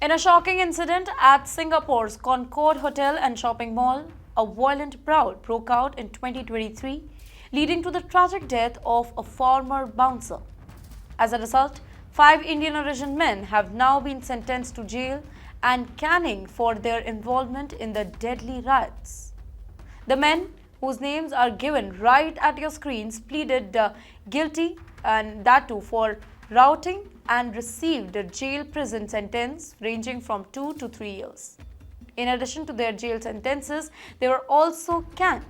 In a shocking incident at Singapore's Concorde Hotel and Shopping Mall, a violent brawl broke out in 2023, leading to the tragic death of a former bouncer. As a result, 5 Indian origin men have now been sentenced to jail and caning for their involvement in the deadly riots. The men, whose names are given right at your screens, pleaded guilty, and that too for rioting, and received a jail prison sentence ranging from 2 to 3 years. In addition to their jail sentences, they were also canned,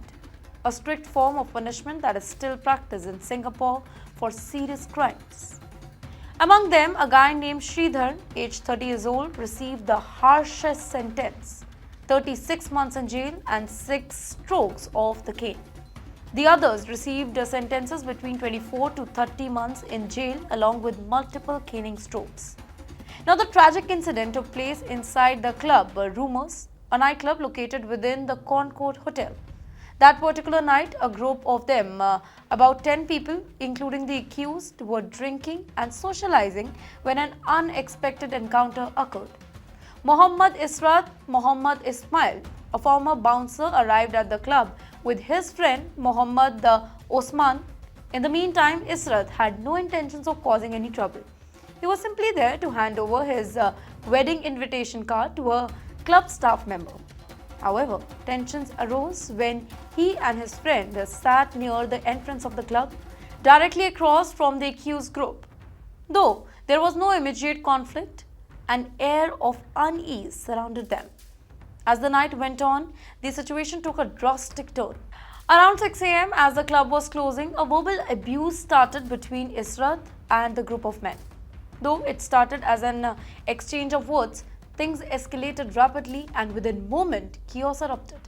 a strict form of punishment that is still practiced in Singapore for serious crimes. Among them, a guy named Sridharan, aged 30 years old, received the harshest sentence, 36 months in jail and 6 strokes of the cane. The others received sentences between 24 to 30 months in jail along with multiple caning strokes. Now, the tragic incident took place inside the club Rumors, a nightclub located within the Concorde Hotel. That particular night, a group of them, about 10 people, including the accused, were drinking and socializing when an unexpected encounter occurred. Mohammad Ismail, a former bouncer, arrived at the club with his friend Mohammad Osman. In the meantime, Israt had no intentions of causing any trouble. He was simply there to hand over his wedding invitation card to a club staff member. However, tensions arose when he and his friend sat near the entrance of the club, directly across from the accused group. Though there was no immediate conflict, an air of unease surrounded them. As the night went on, the situation took a drastic turn. Around 6 a.m., as the club was closing, a verbal abuse started between Israt and the group of men. Though it started as an exchange of words, things escalated rapidly and within a moment, chaos erupted.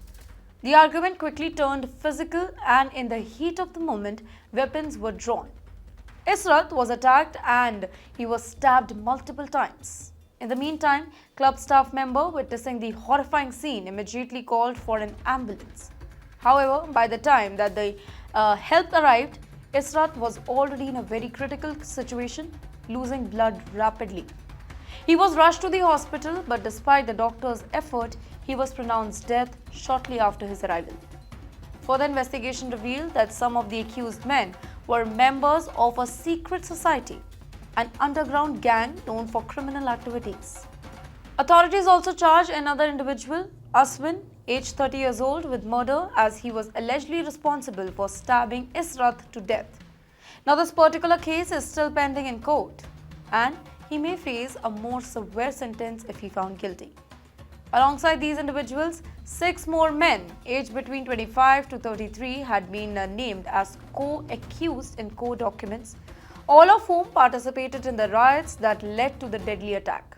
The argument quickly turned physical, and in the heat of the moment, weapons were drawn. Israt was attacked and he was stabbed multiple times. In the meantime, club staff member witnessing the horrifying scene immediately called for an ambulance. However, by the time that the help arrived, Israt was already in a very critical situation, losing blood rapidly. He was rushed to the hospital, but despite the doctor's effort, he was pronounced dead shortly after his arrival. Further investigation revealed that some of the accused men were members of a secret society, an underground gang known for criminal activities. Authorities also charged another individual, Aswin, aged 30 years old, with murder, as he was allegedly responsible for stabbing Israt to death. Now, this particular case is still pending in court, and he may face a more severe sentence if he found guilty. Alongside these individuals, 6 more men aged between 25 to 33 had been named as co-accused in court documents, all of whom participated in the riots that led to the deadly attack.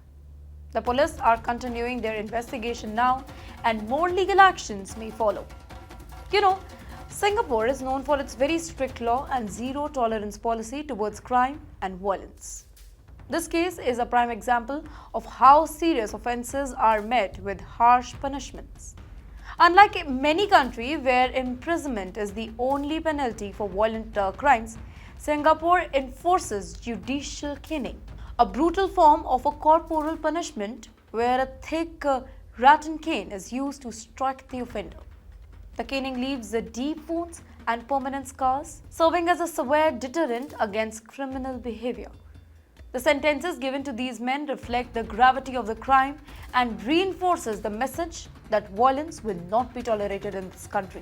The police are continuing their investigation now, and more legal actions may follow. Singapore is known for its very strict law and zero tolerance policy towards crime and violence. This case is a prime example of how serious offences are met with harsh punishments. Unlike many countries where imprisonment is the only penalty for violent crimes, Singapore enforces judicial caning, a brutal form of a corporal punishment where a thick rattan cane is used to strike the offender. The caning leaves deep wounds and permanent scars, serving as a severe deterrent against criminal behavior. The sentences given to these men reflect the gravity of the crime and reinforces the message that violence will not be tolerated in this country.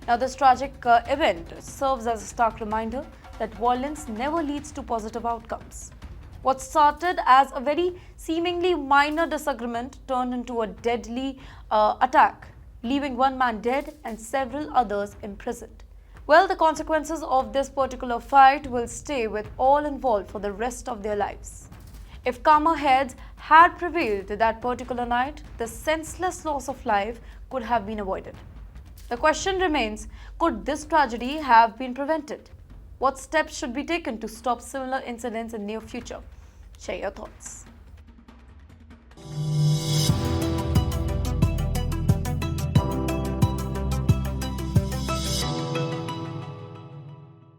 Now, this tragic event serves as a stark reminder that violence never leads to positive outcomes. What started as a very seemingly minor disagreement turned into a deadly attack, leaving 1 man dead and several others imprisoned. Well, the consequences of this particular fight will stay with all involved for the rest of their lives. If calmer heads had prevailed that particular night, the senseless loss of life could have been avoided. The question remains, could this tragedy have been prevented? What steps should be taken to stop similar incidents in near future? Share your thoughts.